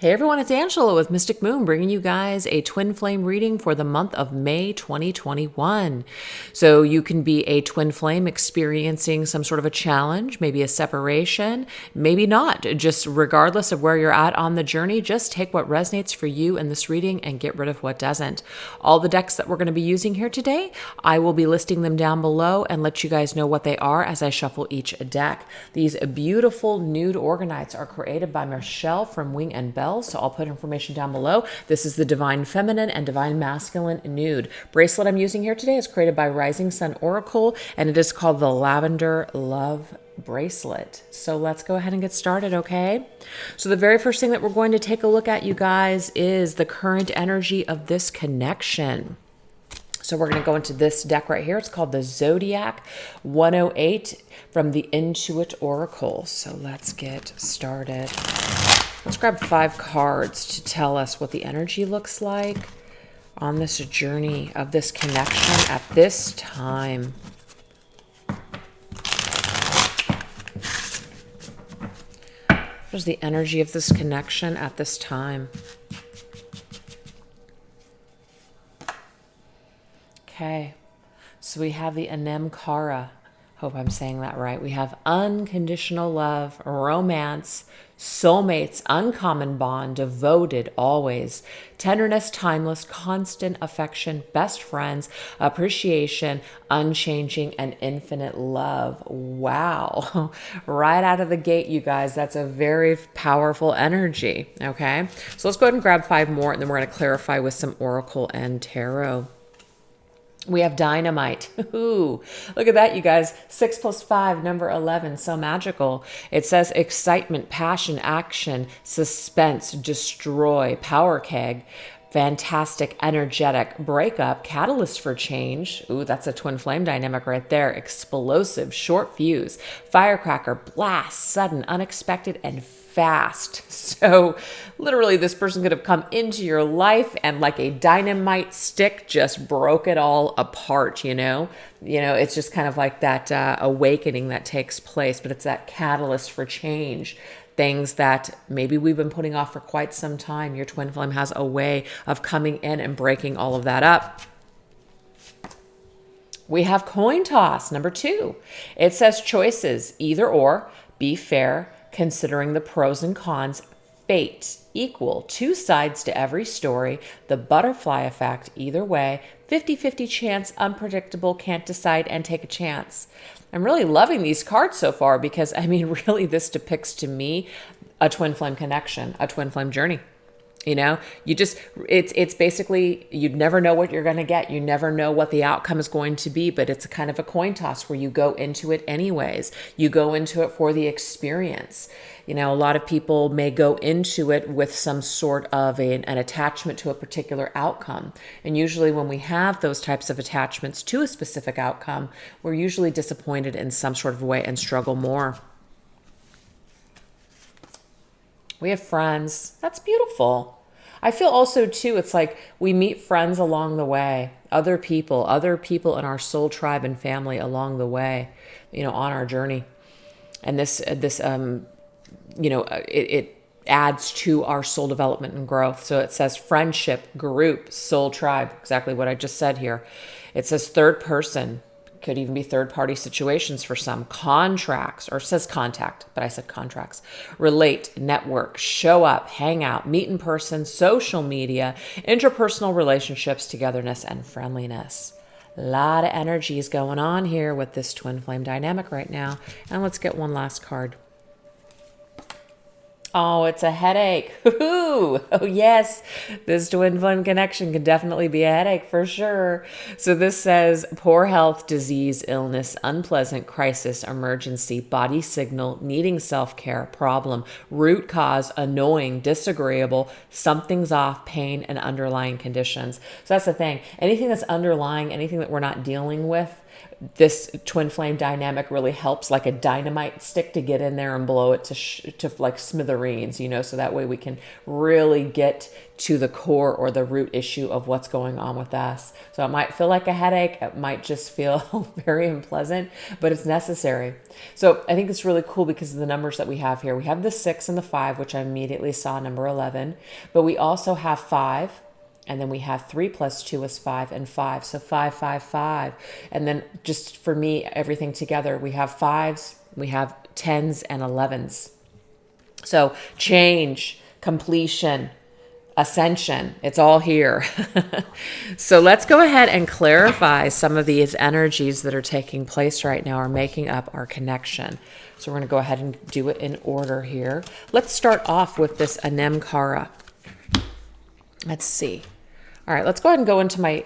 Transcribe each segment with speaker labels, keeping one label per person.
Speaker 1: Hey everyone, it's Angela with Mystic Moon bringing you guys a twin flame reading for the month of May 2021. So you can be a twin flame experiencing some sort of a challenge, maybe a separation, maybe not. Just regardless of where you're at on the journey, just take what resonates for you in this reading and get rid of what doesn't. All the decks that we're going to be using here today, I will be listing them down below and let you guys know what they are as I shuffle each deck. These beautiful nude organites are created by Michelle from Wing and Bell. So I'll put information down below. This is the Divine Feminine and Divine Masculine Nude. Bracelet I'm using here today is created by Rising Sun Oracle, and it is called the Lavender Love Bracelet. So let's go ahead and get started, okay? So the very first thing that we're going to take a look at, you guys, is the current energy of this connection. So we're going to go into this deck right here. It's called the Zodiac 108 from the Intuit Oracle. So let's get started. Let's grab 5 cards to tell us what the energy looks like on this journey of this connection at this time. What is the energy of this connection at this time? Okay, so we have the Anemkara. Hope I'm saying that right. We have unconditional love, romance, soulmates, uncommon bond, devoted always, tenderness, timeless, constant affection, best friends, appreciation, unchanging, and infinite love. Wow. Right out of the gate, you guys, that's a very powerful energy. Okay, so let's go ahead and grab 5 more, and then we're going to clarify with some oracle and tarot. We have dynamite. Ooh, look at that, you guys. 6 + 5, number 11. So magical. It says excitement, passion, action, suspense, destroy, power keg, fantastic, energetic, breakup, catalyst for change. Ooh, that's a twin flame dynamic right there. Explosive, short fuse, firecracker, blast, sudden, unexpected, and fast. So literally this person could have come into your life and like a dynamite stick just broke it all apart, you know, it's just kind of like that awakening that takes place, but it's that catalyst for change. Things that maybe we've been putting off for quite some time. Your twin flame has a way of coming in and breaking all of that up. We have coin toss, number 2. It says choices, either or, be fair, considering the pros and cons, fate, equal, 2 sides to every story, the butterfly effect, either way, 50-50 chance, unpredictable, can't decide, and take a chance. I'm really loving these cards so far because, I mean, really this depicts to me a twin flame connection, a twin flame journey. You know, it's basically, you'd never know what you're going to get. You never know what the outcome is going to be, but it's a kind of a coin toss where you go into it anyways. You go into it for the experience. You know, a lot of people may go into it with some sort of an attachment to a particular outcome. And usually when we have those types of attachments to a specific outcome, we're usually disappointed in some sort of way and struggle more. We have friends. That's beautiful. I feel also too, it's like we meet friends along the way, other people in our soul tribe and family along the way, you know, on our journey. And it adds to our soul development and growth. So it says friendship, group, soul tribe, exactly what I just said here. It says third person. Could even be third-party situations for some. Contracts, or it says contact, but I said contracts. Relate, network, show up, hang out, meet in person, social media, interpersonal relationships, togetherness, and friendliness. A lot of energies going on here with this twin flame dynamic right now. And let's get one last card. Oh, it's a headache. Oh, yes. This twin flame connection can definitely be a headache for sure. So this says poor health, disease, illness, unpleasant, crisis, emergency, body signal, needing self-care, problem, root cause, annoying, disagreeable, something's off, pain, and underlying conditions. So that's the thing. Anything that's underlying, anything that we're not dealing with, this twin flame dynamic really helps like a dynamite stick to get in there and blow it to like smithereens, so that way we can really get to the core or the root issue of what's going on with us. So it might feel like a headache. It might just feel very unpleasant, but it's necessary. So I think it's really cool because of the numbers that we have here. We have the 6 and the 5, which I immediately saw number 11, but we also have 5. And then we have 3 plus 2 is 5 and 5. So 5, 5, 5. And then just for me, everything together, we have 5s, we have 10s and 11s. So change, completion, ascension, it's all here. So let's go ahead and clarify some of these energies that are taking place right now or making up our connection. So we're going to go ahead and do it in order here. Let's start off with this Anem Cara. Let's see. All right, let's go ahead and go into my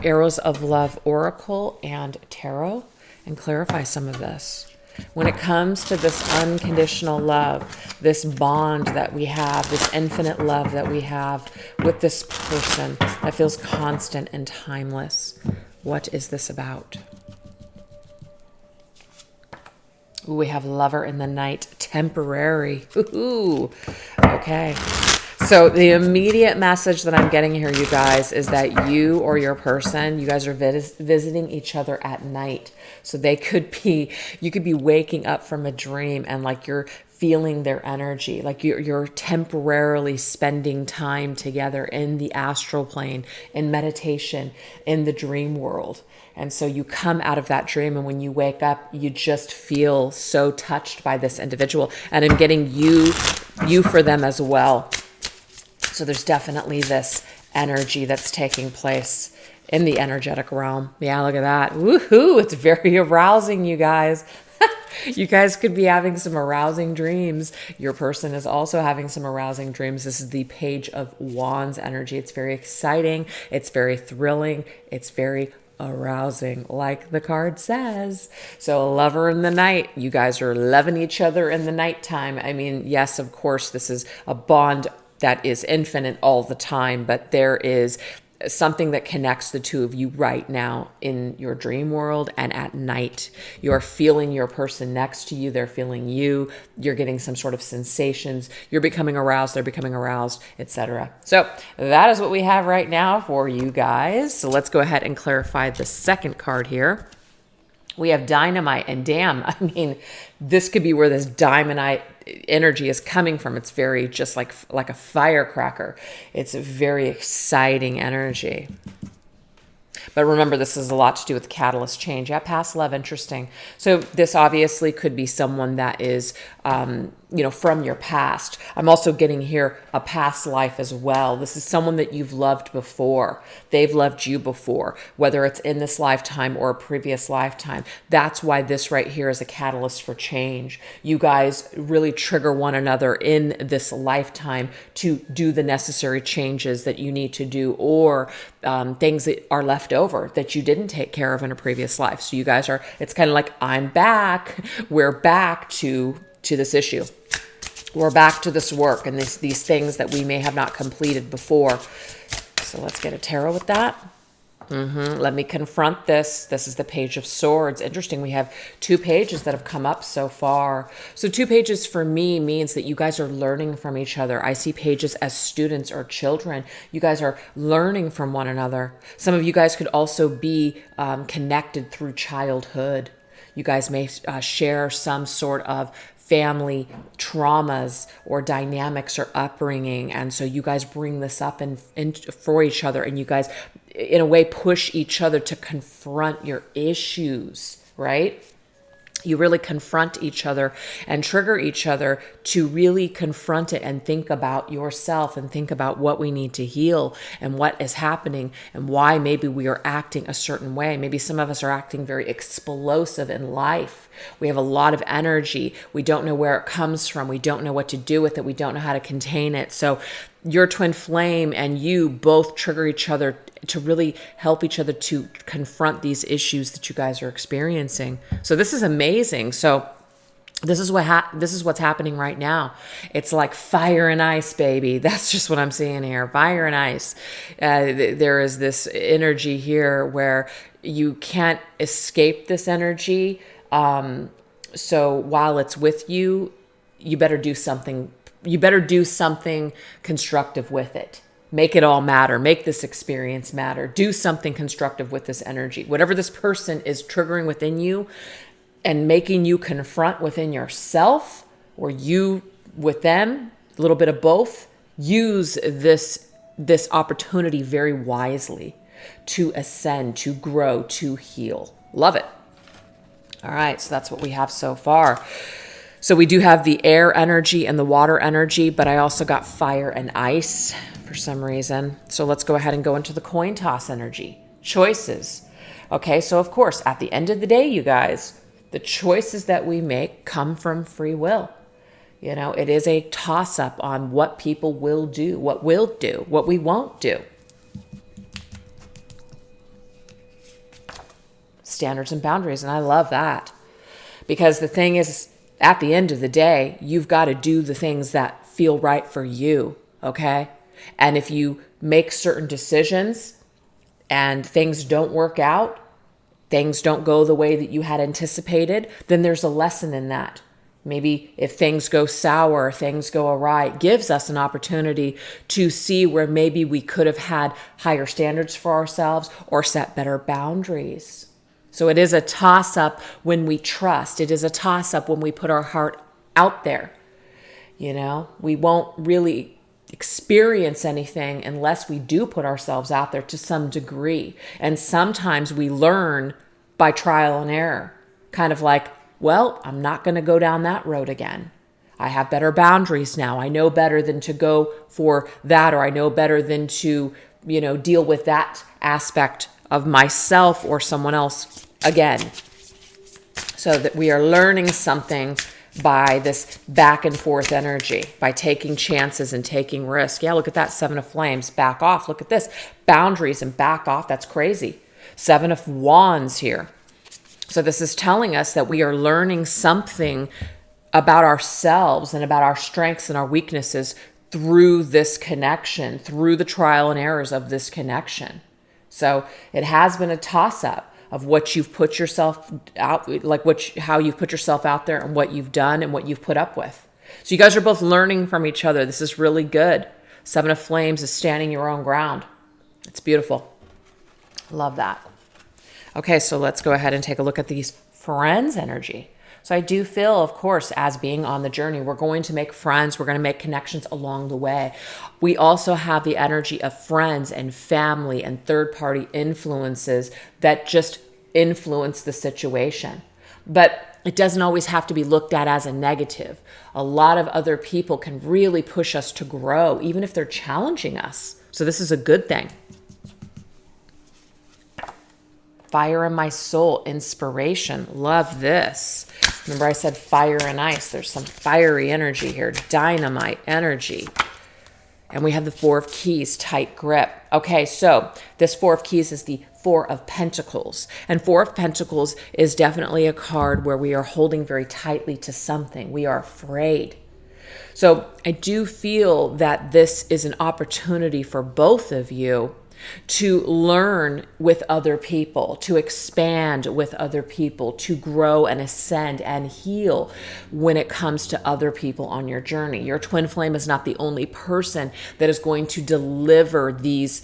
Speaker 1: Arrows of Love Oracle and Tarot and clarify some of this. When it comes to this unconditional love, this bond that we have, this infinite love that we have with this person that feels constant and timeless, what is this about? Ooh, we have Lover in the Night, temporary. Ooh, okay. So the immediate message that I'm getting here, you guys, is that you or your person, you guys are visiting each other at night. So you could be waking up from a dream and like you're feeling their energy, like you're temporarily spending time together in the astral plane, in meditation, in the dream world. And so you come out of that dream, and when you wake up, you just feel so touched by this individual. And I'm getting you for them as well. So there's definitely this energy that's taking place in the energetic realm. Yeah, look at that. Woohoo! It's very arousing, you guys. You guys could be having some arousing dreams. Your person is also having some arousing dreams. This is the Page of Wands energy. It's very exciting. It's very thrilling. It's very arousing, like the card says. So Lover in the Night, you guys are loving each other in the nighttime. I mean, yes, of course, this is a bond that is infinite all the time, but there is something that connects the two of you right now in your dream world and at night. You're feeling your person next to you. They're feeling you. You're getting some sort of sensations. You're becoming aroused. They're becoming aroused, etc. So that is what we have right now for you guys. So let's go ahead and clarify the second card here. We have Dynamite, and damn, I mean, this could be where this Dynamite energy is coming from. It's very just like a firecracker. It's a very exciting energy. But remember, this has a lot to do with catalyst change. Yeah, past love, interesting. So this obviously could be someone that is, from your past. I'm also getting here a past life as well. This is someone that you've loved before. They've loved you before, whether it's in this lifetime or a previous lifetime. That's why this right here is a catalyst for change. You guys really trigger one another in this lifetime to do the necessary changes that you need to do, or things that are left over that you didn't take care of in a previous life. So you guys it's kind of like, I'm back. We're back to this issue. We're back to this work and these things that we may have not completed before. So let's get a tarot with that. Let me confront this. This is the Page of Swords. Interesting. We have 2 pages that have come up so far. So 2 pages for me means that you guys are learning from each other. I see pages as students or children. You guys are learning from one another. Some of you guys could also be connected through childhood. You guys may share some sort of family traumas or dynamics or upbringing. And so you guys bring this up for each other, and you guys, in a way, push each other to confront your issues, right? You really confront each other and trigger each other to really confront it and think about yourself and think about what we need to heal and what is happening and why maybe we are acting a certain way. Maybe some of us are acting very explosive in life. We have a lot of energy. We don't know where it comes from. We don't know what to do with it. We don't know how to contain it. So your twin flame and you both trigger each other to really help each other to confront these issues that you guys are experiencing. So this is amazing. So This is this is what's happening right now. It's like fire and ice, baby. That's just what I'm seeing here. Fire and ice. There is this energy here where you can't escape this energy. So while it's with you, you better do something. You better do something constructive with it. Make it all matter. Make this experience matter. Do something constructive with this energy. Whatever this person is triggering within you, and making you confront within yourself, or you with them, a little bit of both. Use this opportunity very wisely to ascend, to grow, to heal. Love it. All right, so that's what we have so far. So we do have the air energy and the water energy, but I also got fire and ice for some reason. So let's go ahead and go into the coin toss energy. Choices. Okay, so of course, at the end of the day, you guys, the choices that we make come from free will. You know, it is a toss-up on what people will do, what we won't do. Standards and boundaries, and I love that. Because the thing is, at the end of the day, you've got to do the things that feel right for you, okay? And if you make certain decisions and things don't work out, things don't go the way that you had anticipated, then there's a lesson in that. Maybe if things go sour, things go awry, it gives us an opportunity to see where maybe we could have had higher standards for ourselves or set better boundaries. So it is a toss-up when we trust. It is a toss-up when we put our heart out there. You know, we won't really experience anything unless we do put ourselves out there to some degree. And sometimes we learn by trial and error, kind of like, well, I'm not going to go down that road again. I have better boundaries now. I know better than to go for that, or I know better than to, you know, deal with that aspect of myself or someone else again. So that we are learning something by this back and forth energy, by taking chances and taking risk. Yeah, look at that, 7 of Flames, back off. Look at this, boundaries and back off. That's crazy. 7 of Wands here. So this is telling us that we are learning something about ourselves and about our strengths and our weaknesses through this connection, through the trial and errors of this connection. So it has been a toss-up of what you've put yourself out, like how you've put yourself out there and what you've done and what you've put up with. So you guys are both learning from each other. This is really good. 7 of Flames is standing your own ground. It's beautiful. Love that. Okay, so let's go ahead and take a look at these friends energy. So I do feel, of course, as being on the journey, we're going to make friends. We're going to make connections along the way. We also have the energy of friends and family and third-party influences that just influence the situation. But it doesn't always have to be looked at as a negative. A lot of other people can really push us to grow, even if they're challenging us. So this is a good thing. Fire in my soul, inspiration. Love this. Remember I said fire and ice. There's some fiery energy here, dynamite energy. And we have the 4 of Keys, tight grip. Okay, so this 4 of Keys is the 4 of Pentacles. And 4 of Pentacles is definitely a card where we are holding very tightly to something. We are afraid. So I do feel that this is an opportunity for both of you to learn with other people, to expand with other people, to grow and ascend and heal when it comes to other people on your journey. Your twin flame is not the only person that is going to deliver these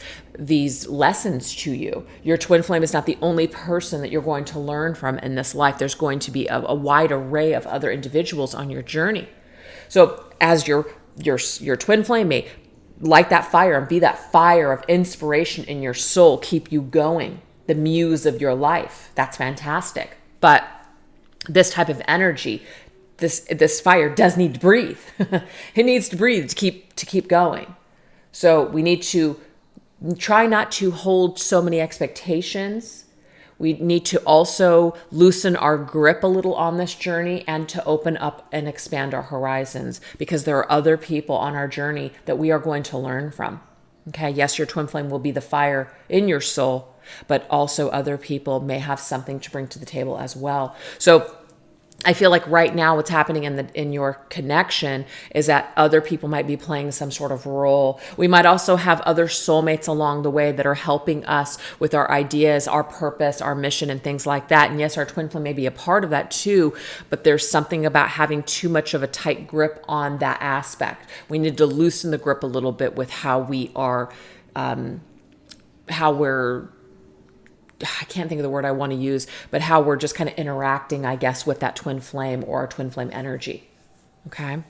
Speaker 1: lessons to you. Your twin flame is not the only person that you're going to learn from in this life. There's going to be a wide array of other individuals on your journey. So as your twin flame may light that fire and be that fire of inspiration in your soul, keep you going, the muse of your life. That's fantastic. But this type of energy, this fire does need to breathe. It needs to breathe to keep going. So we need to try not to hold so many expectations. We need to also loosen our grip a little on this journey and to open up and expand our horizons, because there are other people on our journey that we are going to learn from. Okay, yes, your twin flame will be the fire in your soul, but also other people may have something to bring to the table as well. So I feel like right now what's happening in your connection is that other people might be playing some sort of role. We might also have other soulmates along the way that are helping us with our ideas, our purpose, our mission, and things like that. And yes, our twin flame may be a part of that too, but there's something about having too much of a tight grip on that aspect. We need to loosen the grip a little bit with how we are, how we're, I can't think of the word I want to use, but how we're just kind of interacting, I guess, with that twin flame or our twin flame energy. Okay.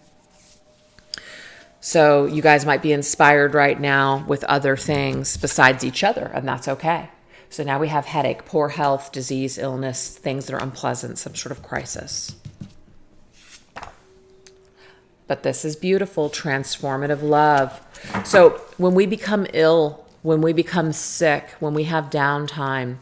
Speaker 1: So you guys might be inspired right now with other things besides each other, and that's okay. So now we have headache, poor health, disease, illness, things that are unpleasant, some sort of crisis. But this is beautiful, transformative love. So when we become ill, when we become sick, when we have downtime,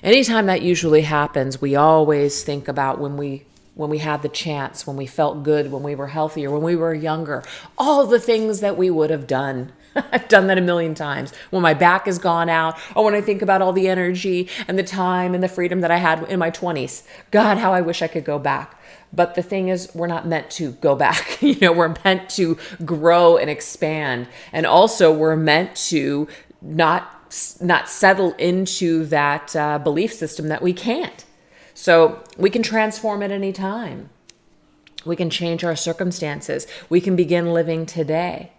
Speaker 1: anytime that usually happens, we always think about when we had the chance, when we felt good, when we were healthier, when we were younger, all the things that we would have done. I've done that a million times. When my back has gone out, or when I think about all the energy and the time and the freedom that I had in my 20s. God, how I wish I could go back. But the thing is, we're not meant to go back. We're meant to grow and expand. And also we're meant to not settle into that belief system that we can't. So we can transform at any time. We can change our circumstances. We can begin living today.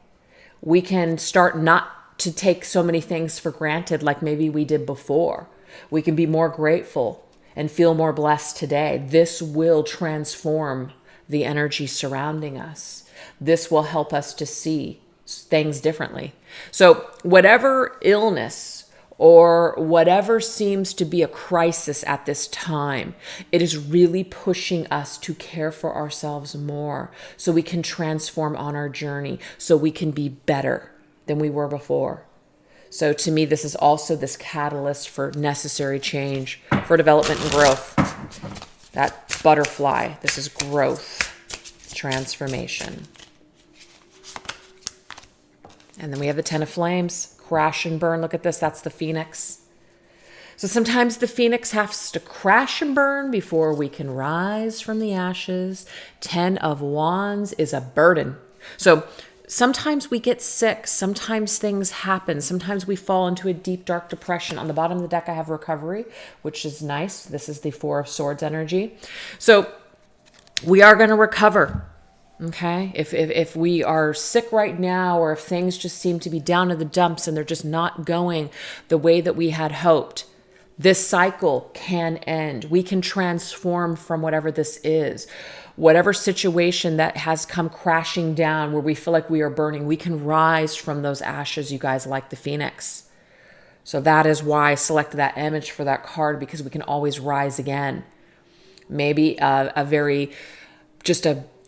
Speaker 1: We can start not to take so many things for granted like maybe we did before. We can be more grateful and feel more blessed today. This will transform the energy surrounding us. This will help us to see things differently. So whatever illness or whatever seems to be a crisis at this time, it is really pushing us to care for ourselves more so we can transform on our journey, so we can be better than we were before. So to me, this is also this catalyst for necessary change, for development and growth. That butterfly, this is growth, transformation. And then we have the 10 of flames, crash and burn. Look at this, that's the phoenix. So sometimes the phoenix has to crash and burn before we can rise from the ashes. 10 of wands is a burden. So sometimes we get sick. Sometimes things happen. Sometimes we fall into a deep, dark depression. On the bottom of the deck, I have recovery, which is nice. This is the 4 of swords energy. So we are going to recover. Okay. If we are sick right now, or if things just seem to be down in the dumps and they're just not going the way that we had hoped, this cycle can end. We can transform from whatever this is. Whatever situation that has come crashing down where we feel like we are burning, we can rise from those ashes, you guys, like the phoenix. So that is why I selected that image for that card, because we can always rise again. Maybe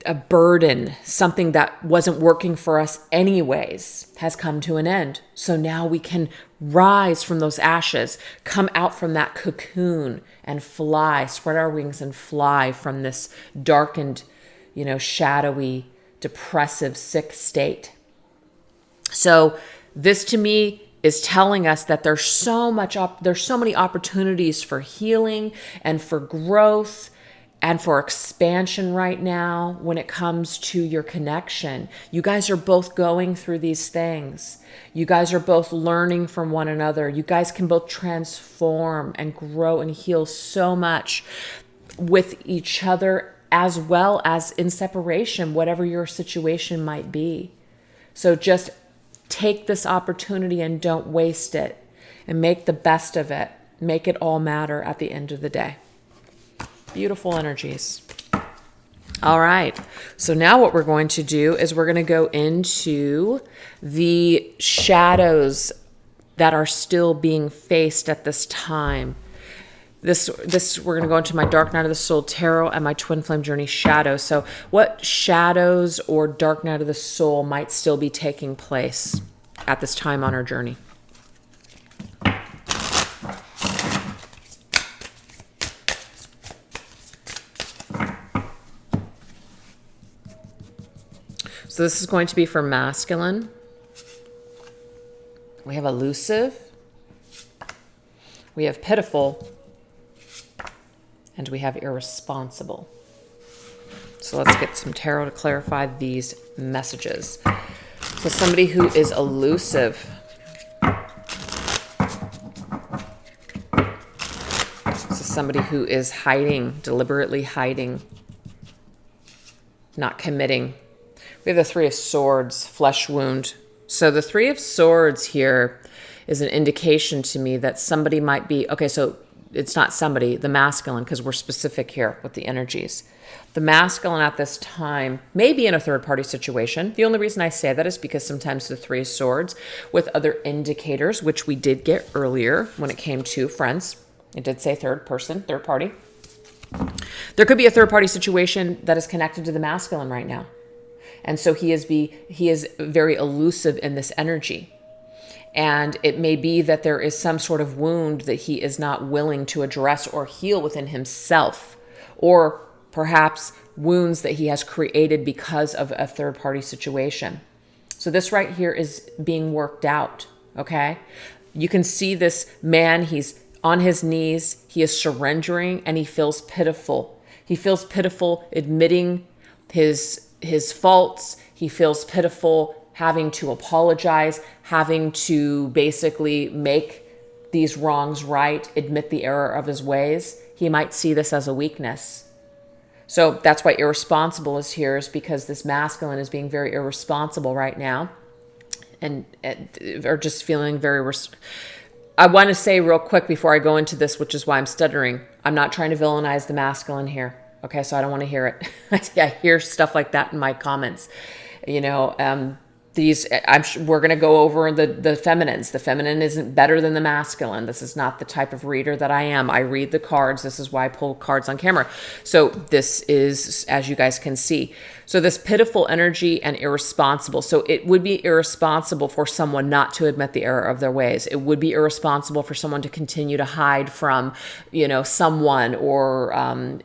Speaker 1: a burden, something that wasn't working for us anyways, has come to an end. So now we can rise from those ashes, come out from that cocoon and fly, spread our wings and fly from this darkened, shadowy, depressive, sick state. So this to me is telling us that there's so many opportunities for healing and for growth and for expansion right now when it comes to your connection. You guys are both going through these things. You guys are both learning from one another. You guys can both transform and grow and heal so much with each other, as well as in separation, whatever your situation might be. So just take this opportunity and don't waste it, and make the best of it. Make it all matter at the end of the day. Beautiful energies. All right. So now what we're going to do is we're going to go into the shadows that are still being faced at this time. This we're going to go into my Dark Night of the Soul Tarot and my Twin Flame Journey shadow. So what shadows or Dark Night of the Soul might still be taking place at this time on our journey? So this is going to be for masculine. We have elusive. We have pitiful. And we have irresponsible. So let's get some tarot to clarify these messages. So somebody who is elusive. So somebody who is hiding, deliberately hiding, not committing. We have the Three of Swords, flesh wound. So the Three of Swords here is an indication to me that somebody might be, okay, so it's not somebody, the masculine, because we're specific here with the energies. The masculine at this time may be in a third-party situation. The only reason I say that is because sometimes the Three of Swords with other indicators, which we did get earlier when it came to friends, it did say third person, third party. There could be a third-party situation that is connected to the masculine right now. And so he is very elusive in this energy. And it may be that there is some sort of wound that he is not willing to address or heal within himself, or perhaps wounds that he has created because of a third-party situation. So this right here is being worked out, okay? You can see this man, he's on his knees, he is surrendering, and he feels pitiful. He feels pitiful admitting his faults. He feels pitiful having to apologize, having to basically make these wrongs right, admit the error of his ways. He might see this as a weakness. So that's why irresponsible is here, is because this masculine is being very irresponsible right now, and or just feeling very... I want to say real quick before I go into this, which is why I'm stuttering, I'm not trying to villainize the masculine here. Okay, so I don't want to hear it. I hear stuff like that in my comments. You know, we're going to go over the feminines. The feminine isn't better than the masculine. This is not the type of reader that I am. I read the cards. This is why I pull cards on camera. So this is, as you guys can see. So this pitiful energy and irresponsible. So it would be irresponsible for someone not to admit the error of their ways. It would be irresponsible for someone to continue to hide from, someone, or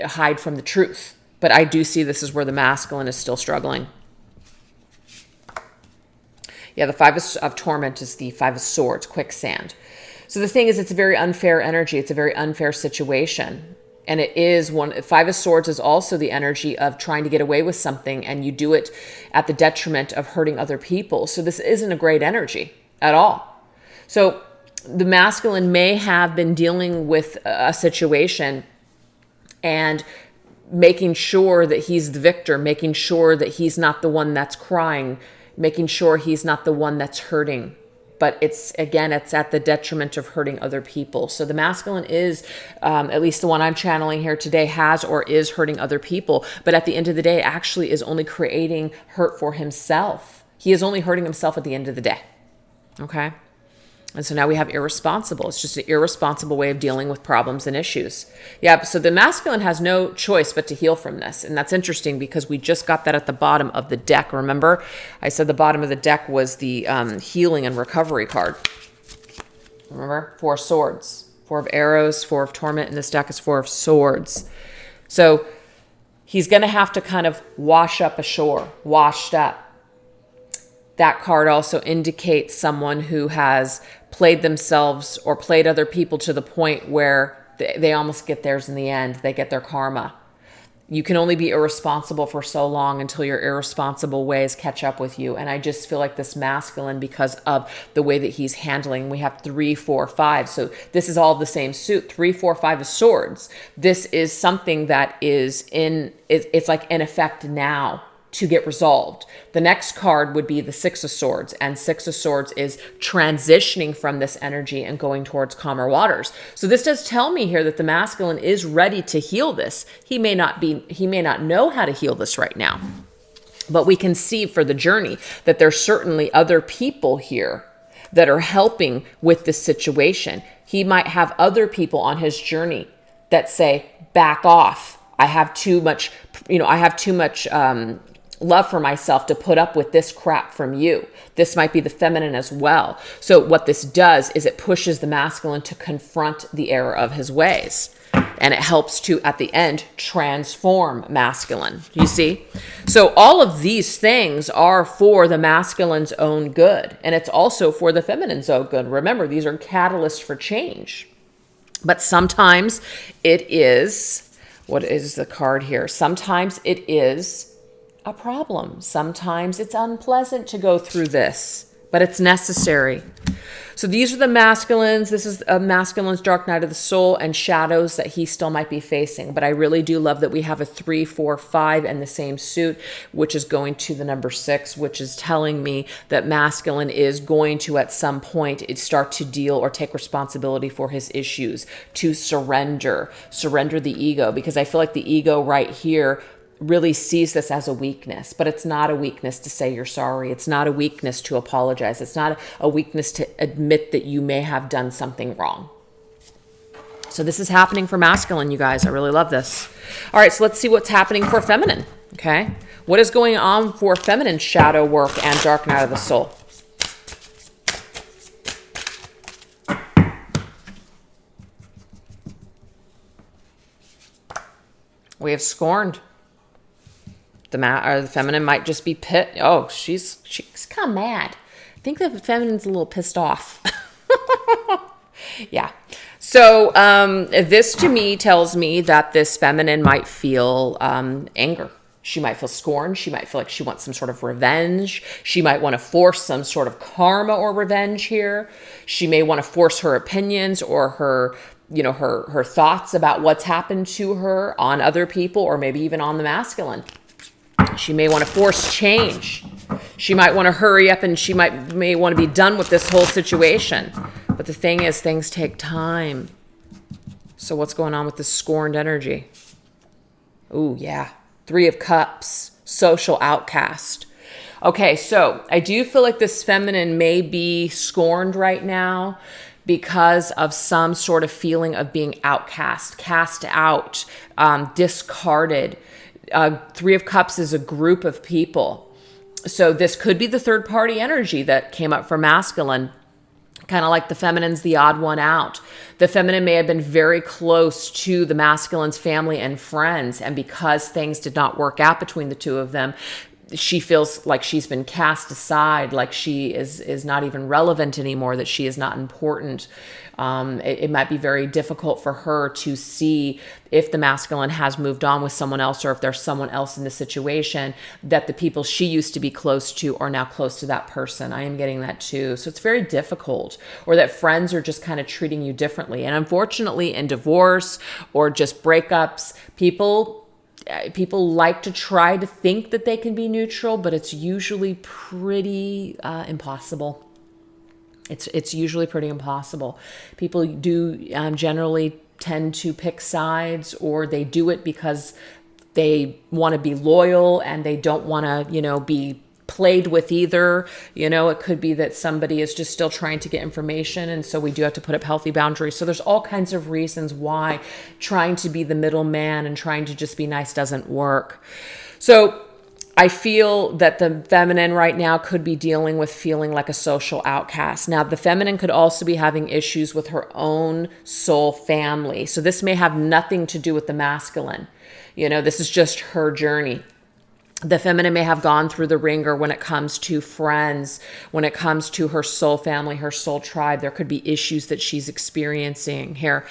Speaker 1: hide from the truth. But I do see this is where the masculine is still struggling. Yeah, the Five of Torment is the Five of Swords, quicksand. So the thing is, it's a very unfair energy. It's a very unfair situation. And it is Five of Swords is also the energy of trying to get away with something, and you do it at the detriment of hurting other people. So this isn't a great energy at all. So the masculine may have been dealing with a situation and making sure that he's the victor, making sure that he's not the one that's crying, making sure he's not the one that's hurting. But it's at the detriment of hurting other people. So the masculine is, at least the one I'm channeling here today, has or is hurting other people. But at the end of the day, actually is only creating hurt for himself. He is only hurting himself at the end of the day. Okay? And so now we have irresponsible. It's just an irresponsible way of dealing with problems and issues. Yeah, so the masculine has no choice but to heal from this. And that's interesting because we just got that at the bottom of the deck. Remember, I said the bottom of the deck was the healing and recovery card. Remember? Four of Swords, Four of Arrows, Four of Torment, and this deck is Four of Swords. So he's going to have to kind of wash up ashore, washed up. That card also indicates someone who has played themselves or played other people to the point where they almost get theirs in the end. They get their karma. You can only be irresponsible for so long until your irresponsible ways catch up with you. And I just feel like this masculine, because of the way that he's handling, we have 3, 4, 5. So this is all the same suit. 3, 4, 5 of Swords. This is something that is it's like in effect now, to get resolved. The next card would be the Six of Swords, and Six of Swords is transitioning from this energy and going towards calmer waters. So this does tell me here that the masculine is ready to heal this. He may not know how to heal this right now, but we can see for the journey that there's certainly other people here that are helping with this situation. He might have other people on his journey that say, back off. I have too much, love for myself to put up with this crap from you. This might be the feminine as well. So what this does is it pushes the masculine to confront the error of his ways. And it helps to, at the end, transform masculine. You see? So all of these things are for the masculine's own good. And it's also for the feminine's own good. Remember, these are catalysts for change. But sometimes it is What is the card here? Sometimes it is a problem. Sometimes it's unpleasant to go through this, but it's necessary. So these are the masculines. This is a masculine's dark night of the soul and shadows that he still might be facing. But I really do love that we have a 3, 4, 5 in the same suit, which is going to the number 6, which is telling me that masculine is going to, at some point, start to deal or take responsibility for his issues, to surrender the ego, because I feel like the ego right here really sees this as a weakness, but it's not a weakness to say you're sorry. It's not a weakness to apologize. It's not a weakness to admit that you may have done something wrong. So this is happening for masculine, you guys. I really love this. All right, so let's see what's happening for feminine, okay? What is going on for feminine shadow work and dark night of the soul? We have scorned. The feminine might just be pissed. Oh, she's kind of mad. I think the feminine's a little pissed off. Yeah. So this to me tells me that this feminine might feel anger. She might feel scorned. She might feel like she wants some sort of revenge. She might want to force some sort of karma or revenge here. She may want to force her opinions or her thoughts about what's happened to her on other people, or maybe even on the masculine. She may want to force change. She might want to hurry up, and she may want to be done with this whole situation. But the thing is, things take time. So what's going on with the scorned energy? Ooh, yeah. 3 of Cups, social outcast. Okay, so I do feel like this feminine may be scorned right now because of some sort of feeling of being outcast, cast out, discarded. 3 of Cups is a group of people. So this could be the third party energy that came up for masculine. Kind of like the feminine's the odd one out. The feminine may have been very close to the masculine's family and friends, and because things did not work out between the two of them, she feels like she's been cast aside, like she is not even relevant anymore, that she is not important. It might be very difficult for her to see if the masculine has moved on with someone else, or if there's someone else in the situation, that the people she used to be close to are now close to that person. I am getting that too. So it's very difficult, or that friends are just kind of treating you differently. And unfortunately, in divorce or just breakups, people like to try to think that they can be neutral, but it's usually pretty impossible. It's usually pretty impossible. People do generally tend to pick sides, or they do it because they want to be loyal and they don't want to, be played with either. It could be that somebody is just still trying to get information, and so we do have to put up healthy boundaries. So there's all kinds of reasons why trying to be the middleman and trying to just be nice doesn't work. So I feel that the feminine right now could be dealing with feeling like a social outcast. Now, the feminine could also be having issues with her own soul family. So this may have nothing to do with the masculine. This is just her journey. The feminine may have gone through the ringer when it comes to friends, when it comes to her soul family, her soul tribe. There could be issues that she's experiencing here.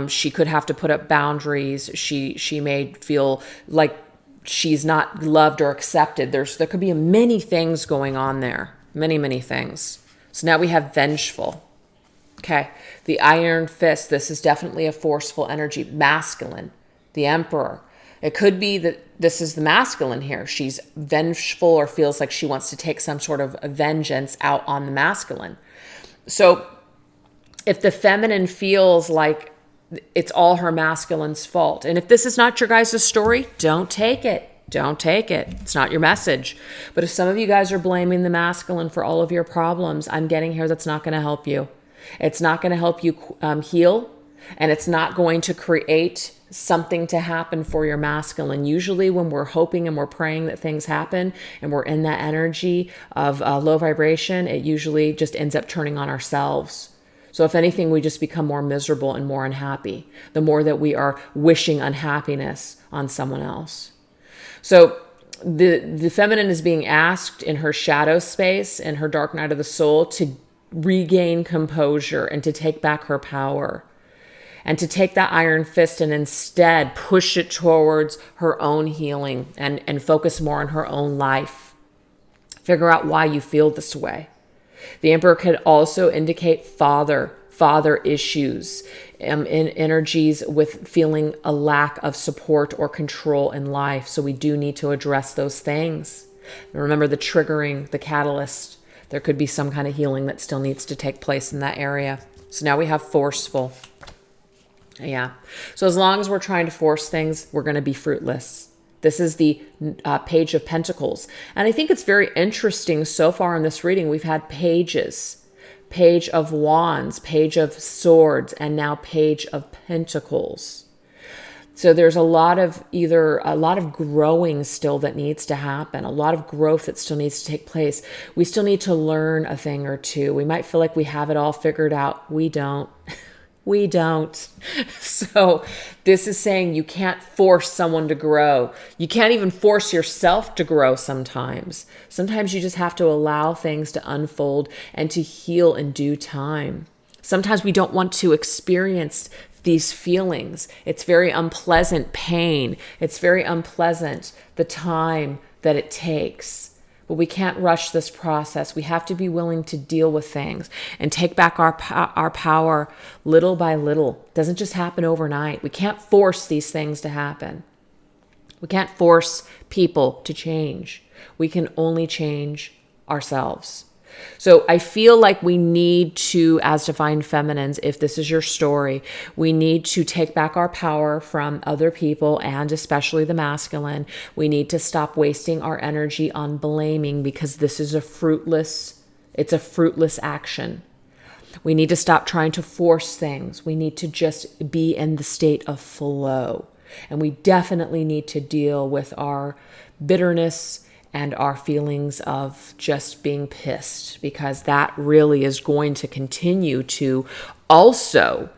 Speaker 1: She could have to put up boundaries. She may feel like she's not loved or accepted. There could be many things going on there. Many, many things. So now we have vengeful. Okay. The iron fist. This is definitely a forceful energy. Masculine. The emperor. It could be that this is the masculine here. She's vengeful, or feels like she wants to take some sort of vengeance out on the masculine. So if the feminine feels like it's all her masculine's fault, and if this is not your guys' story, don't take it. Don't take it. It's not your message. But if some of you guys are blaming the masculine for all of your problems, I'm getting here that's not going to help you. It's not going to help you heal, and it's not going to create something to happen for your masculine. Usually when we're hoping and we're praying that things happen and we're in that energy of low vibration, it usually just ends up turning on ourselves. So if anything, we just become more miserable and more unhappy, the more that we are wishing unhappiness on someone else. So the feminine is being asked in her shadow space, in her dark night of the soul, to regain composure and to take back her power. and to take that iron fist and instead push it towards her own healing and focus more on her own life. Figure out why you feel this way. The Emperor could also indicate father issues, in energies with feeling a lack of support or control in life. So we do need to address those things. Remember the triggering, the catalyst. There could be some kind of healing that still needs to take place in that area. So now we have forceful. Yeah. So as long as we're trying to force things, we're going to be fruitless. This is the Page of Pentacles. And I think it's very interesting so far in this reading. We've had pages. Page of Wands, Page of Swords, and now Page of Pentacles. So there's a lot of growing still that needs to happen, a lot of growth that still needs to take place. We still need to learn a thing or two. We might feel like we have it all figured out. We don't. We don't. So this is saying you can't force someone to grow. You can't even force yourself to grow sometimes. Sometimes you just have to allow things to unfold and to heal in due time. Sometimes we don't want to experience these feelings. It's very unpleasant pain. It's very unpleasant the time that it takes. But we can't rush this process. We have to be willing to deal with things and take back our power little by little. It doesn't just happen overnight. We can't force these things to happen. We can't force people to change. We can only change ourselves. So I feel like we need to, as divine feminines, if this is your story, we need to take back our power from other people and especially the masculine. We need to stop wasting our energy on blaming because this is it's a fruitless action. We need to stop trying to force things. We need to just be in the state of flow. And we definitely need to deal with our bitterness and our feelings of just being pissed, because that really is going to continue to also,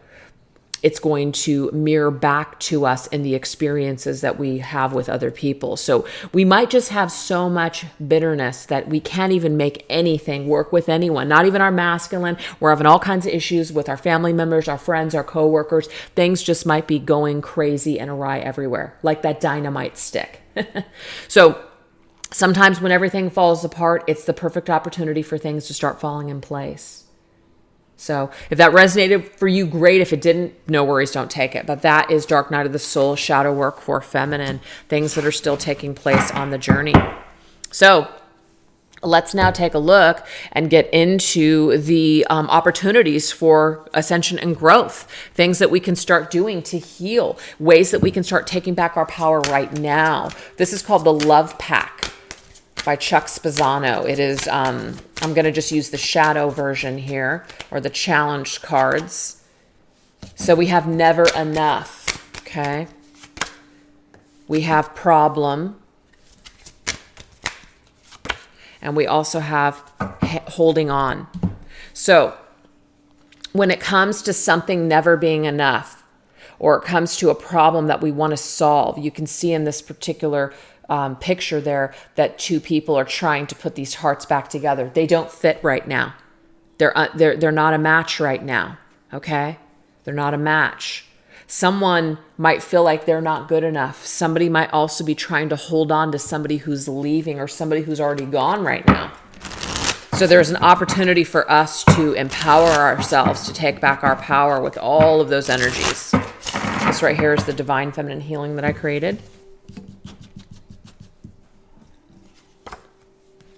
Speaker 1: it's going to mirror back to us in the experiences that we have with other people. So we might just have so much bitterness that we can't even make anything work with anyone, not even our masculine. We're having all kinds of issues with our family members, our friends, our coworkers. Things just might be going crazy and awry everywhere, like that dynamite stick. So sometimes when everything falls apart, it's the perfect opportunity for things to start falling in place. So if that resonated for you, great. If it didn't, no worries, don't take it. But that is Dark Night of the Soul, shadow work for feminine, things that are still taking place on the journey. So let's now take a look and get into the opportunities for ascension and growth, things that we can start doing to heal, ways that we can start taking back our power right now. This is called the Love Pack by Chuck Spezzano. It is, I'm going to just use the shadow version here, or the challenged cards. So we have never enough, okay? We have problem. And we also have holding on. So when it comes to something never being enough, or it comes to a problem that we want to solve, you can see in this particular picture there that two people are trying to put these hearts back together. They don't fit right now. They're not a match right now. Okay? They're not a match. Someone might feel like they're not good enough. Somebody might also be trying to hold on to somebody who's leaving or somebody who's already gone right now. So there's an opportunity for us to empower ourselves, to take back our power with all of those energies. This right here is the divine feminine healing that I created.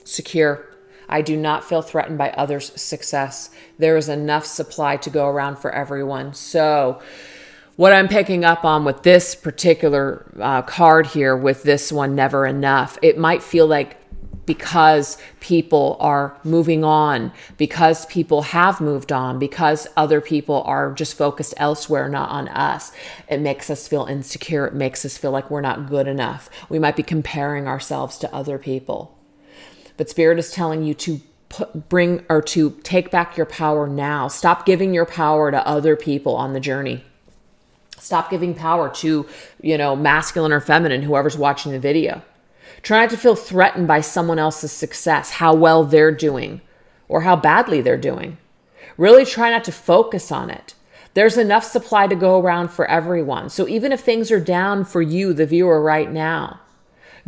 Speaker 1: Secure. I do not feel threatened by others' success. There is enough supply to go around for everyone. So what I'm picking up on with this particular card here, with this one, never enough, it might feel like because people are moving on, because people have moved on, because other people are just focused elsewhere, not on us, it makes us feel insecure. It makes us feel like we're not good enough. We might be comparing ourselves to other people. But Spirit is telling you to to take back your power now. Stop giving your power to other people on the journey. Stop giving power to, masculine or feminine, whoever's watching the video. Try not to feel threatened by someone else's success, how well they're doing or how badly they're doing. Really try not to focus on it. There's enough supply to go around for everyone. So even if things are down for you, the viewer, right now,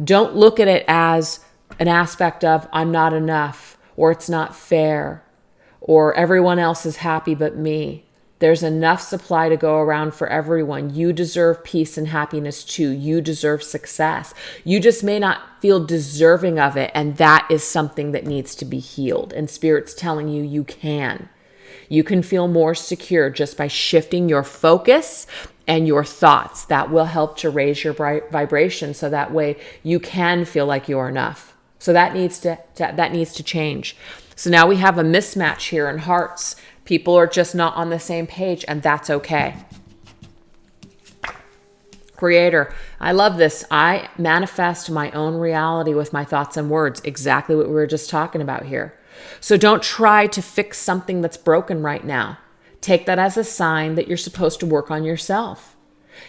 Speaker 1: don't look at it as an aspect of I'm not enough, or it's not fair, or everyone else is happy but me. There's enough supply to go around for everyone. You deserve peace and happiness too. You deserve success. You just may not feel deserving of it, and that is something that needs to be healed. And Spirit's telling you you can. You can feel more secure just by shifting your focus and your thoughts. That will help to raise your vibration, so that way you can feel like you're enough. So that needs to change. So now we have a mismatch here in hearts. People are just not on the same page, and that's okay. Creator, I love this. I manifest my own reality with my thoughts and words. Exactly what we were just talking about here. So don't try to fix something that's broken right now. Take that as a sign that you're supposed to work on yourself.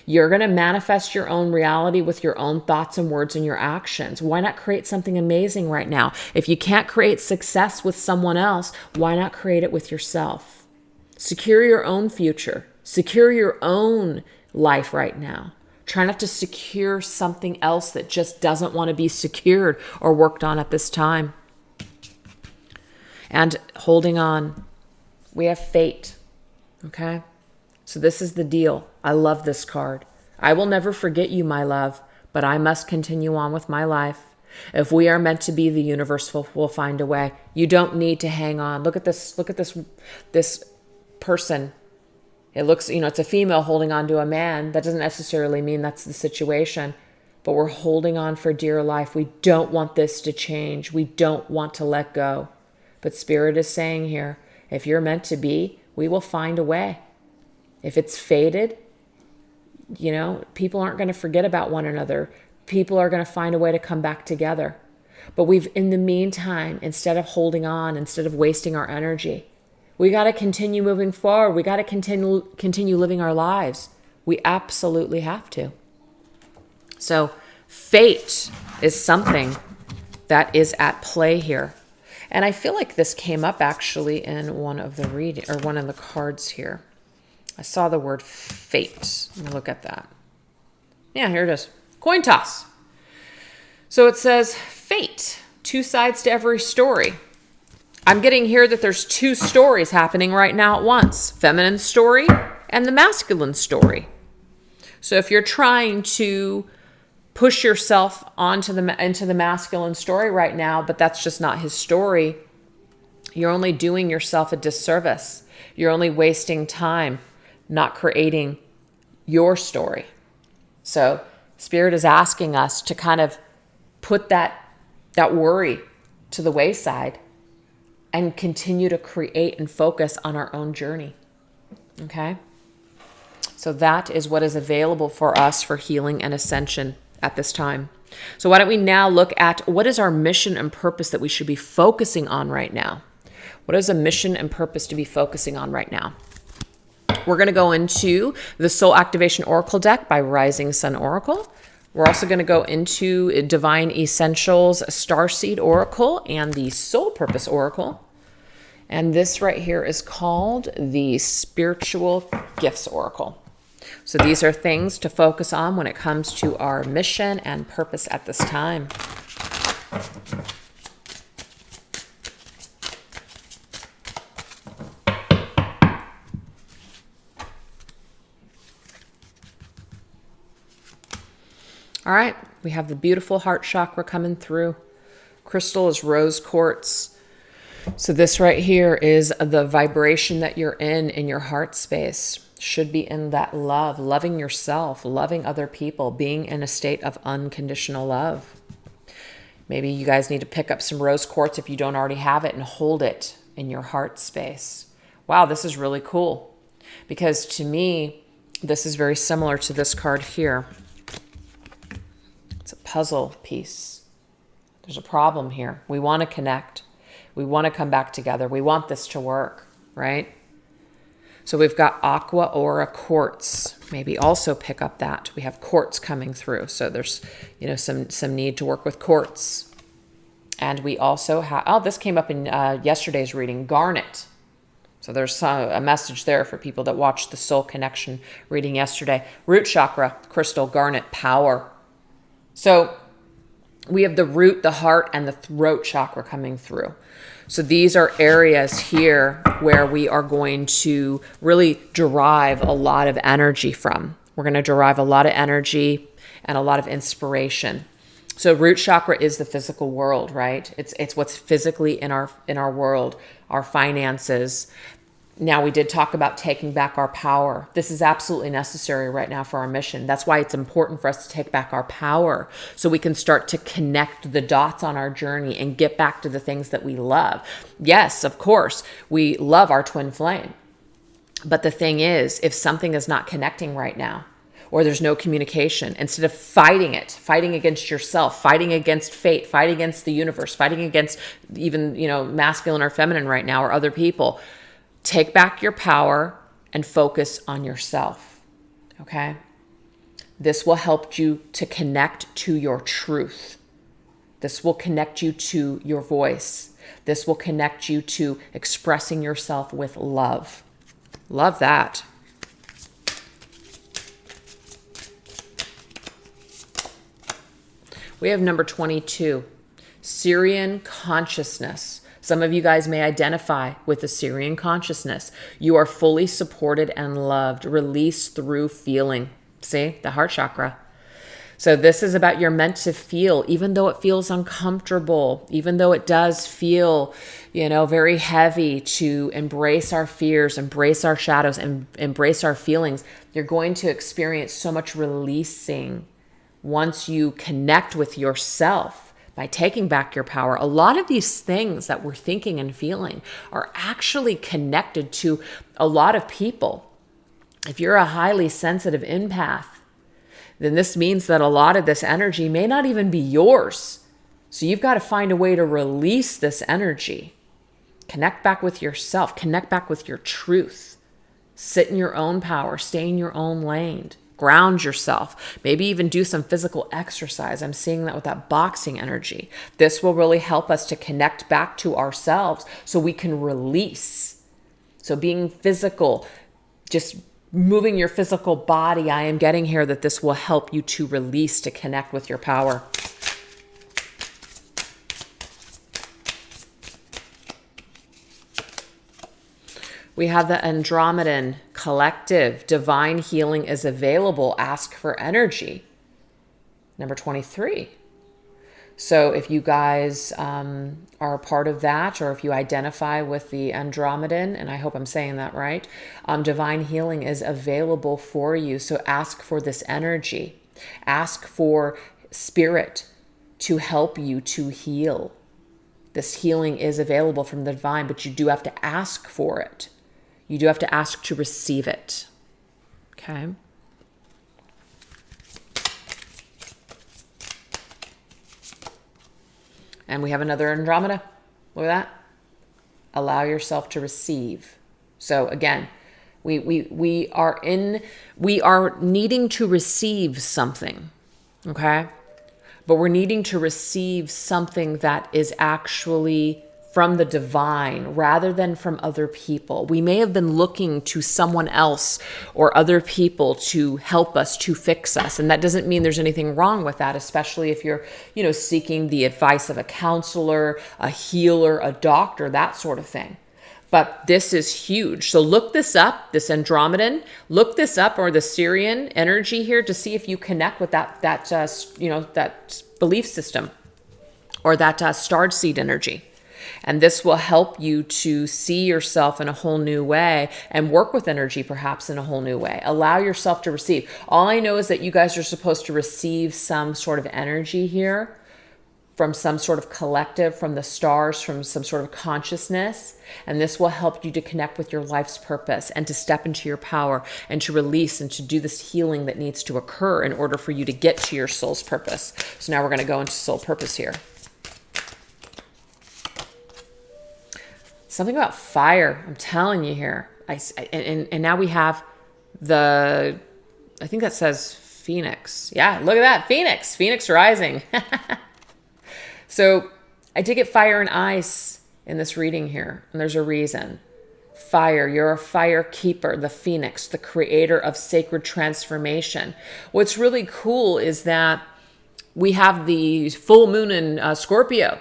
Speaker 1: You're going to manifest your own reality with your own thoughts and words and your actions. Why not create something amazing right now? If you can't create success with someone else, why not create it with yourself? Secure your own future. Secure your own life right now. Try not to secure something else that just doesn't want to be secured or worked on at this time. And holding on, we have fate, okay? So this is the deal. I love this card. I will never forget you, my love, but I must continue on with my life. If we are meant to be, the universe will find a way. You don't need to hang on. Look at this person. It looks, it's a female holding on to a man. That doesn't necessarily mean that's the situation, but we're holding on for dear life. We don't want this to change. We don't want to let go. But Spirit is saying here, if you're meant to be, we will find a way. If it's fated, people aren't going to forget about one another. People are going to find a way to come back together. But in the meantime, instead of holding on, instead of wasting our energy, we got to continue moving forward. We got to continue living our lives. We absolutely have to. So fate is something that is at play here. And I feel like this came up actually in one of the one of the cards here. I saw the word fate. Let me look at that. Yeah, here it is. Coin toss. So it says fate, two sides to every story. I'm getting here that there's two stories happening right now at once. Feminine story and the masculine story. So if you're trying to push yourself into the masculine story right now, but that's just not his story, you're only doing yourself a disservice. You're only wasting time, not creating your story. So Spirit is asking us to kind of put that worry to the wayside and continue to create and focus on our own journey. Okay? So that is what is available for us for healing and ascension at this time. So why don't we now look at what is our mission and purpose that we should be focusing on right now? What is a mission and purpose to be focusing on right now? We're going to go into the Soul Activation Oracle deck by Rising Sun Oracle. We're also going to go into Divine Essentials Starseed Oracle and the Soul Purpose Oracle. And this right here is called the Spiritual Gifts Oracle. So these are things to focus on when it comes to our mission and purpose at this time. All right, we have the beautiful heart chakra coming through. Crystal is rose quartz. So this right here is the vibration that you're in your heart space. Should be in that love, loving yourself, loving other people, being in a state of unconditional love. Maybe you guys need to pick up some rose quartz if you don't already have it and hold it in your heart space. Wow, this is really cool. Because to me, this is very similar to this card here. It's a puzzle piece. There's a problem here. We want to connect. We want to come back together. We want this to work, right? So we've got Aqua Aura Quartz. Maybe also pick up that. We have quartz coming through. So there's, some need to work with quartz. And we also have, this came up in yesterday's reading, garnet. So there's a message there for people that watched the soul connection reading yesterday. Root chakra, crystal, garnet, power. So we have the root, the heart, and the throat chakra coming through. So these are areas here where we are going to really derive a lot of energy from. We're going to derive a lot of energy and a lot of inspiration. So root chakra is the physical world, right? It's what's physically in our world, our finances. Now, we did talk about taking back our power. This is absolutely necessary right now for our mission. That's why it's important for us to take back our power so we can start to connect the dots on our journey and get back to the things that we love. Yes, of course, we love our twin flame. But the thing is, if something is not connecting right now, or there's no communication, instead of fighting it, fighting against yourself, fighting against fate, fighting against the universe, fighting against even, masculine or feminine right now, or other people, take back your power and focus on yourself, okay? This will help you to connect to your truth. This will connect you to your voice. This will connect you to expressing yourself with love. Love that. We have number 22, Syrian consciousness. Some of you guys may identify with the Syrian consciousness. You are fully supported and loved. Release through feeling. See, the heart chakra. So this is about you're meant to feel, even though it feels uncomfortable, even though it does feel, very heavy, to embrace our fears, embrace our shadows, and embrace our feelings. You're going to experience so much releasing once you connect with yourself by taking back your power. A lot of these things that we're thinking and feeling are actually connected to a lot of people. If you're a highly sensitive empath, then this means that a lot of this energy may not even be yours. So you've got to find a way to release this energy. Connect back with yourself. Connect back with your truth. Sit in your own power. Stay in your own lane. Ground yourself. Maybe even do some physical exercise. I'm seeing that with that boxing energy. This will really help us to connect back to ourselves so we can release. So being physical, just moving your physical body, I am getting here that this will help you to release, to connect with your power. We have the Andromedan collective. Divine healing is available. Ask for energy. Number 23. So if you guys are a part of that, or if you identify with the Andromedan, and I hope I'm saying that right, divine healing is available for you. So ask for this energy. Ask for spirit to help you to heal. This healing is available from the divine, but you do have to ask for it. You do have to ask to receive it. Okay? And we have another Andromeda. Look at that. Allow yourself to receive. So again, we are needing to receive something. Okay? But we're needing to receive something that is actually from the divine rather than from other people. We may have been looking to someone else or other people to help us, to fix us. And that doesn't mean there's anything wrong with that, especially if you're, seeking the advice of a counselor, a healer, a doctor, that sort of thing. But this is huge. So look this up, this Andromedan, look this up, or the Syrian energy here, to see if you connect with that belief system, or that starred seed energy. And this will help you to see yourself in a whole new way and work with energy perhaps in a whole new way. Allow yourself to receive. All I know is that you guys are supposed to receive some sort of energy here from some sort of collective, from the stars, from some sort of consciousness. And this will help you to connect with your life's purpose and to step into your power and to release and to do this healing that needs to occur in order for you to get to your soul's purpose. So now we're going to go into soul purpose here. Something about fire, I'm telling you here. And now we have I think that says Phoenix. Yeah, look at that, Phoenix rising. So I did get fire and ice in this reading here, and there's a reason. fire. You're a fire keeper, the phoenix, the creator of sacred transformation. What's really cool is that we have the full moon in Scorpio,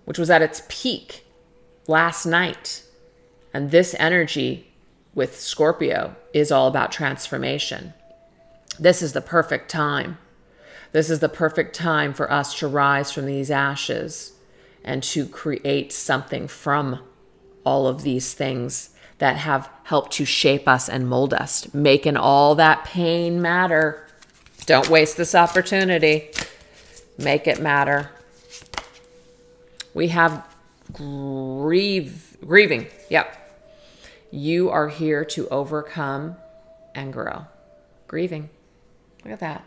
Speaker 1: which was at its peak last night. And this energy with Scorpio is all about transformation. This is the perfect time. This is the perfect time for us to rise from these ashes and to create something from all of these things that have helped to shape us and mold us, making all that pain matter. Don't waste this opportunity. Make it matter. We have grieving. Yep. You are here to overcome and grow. Grieving. Look at that.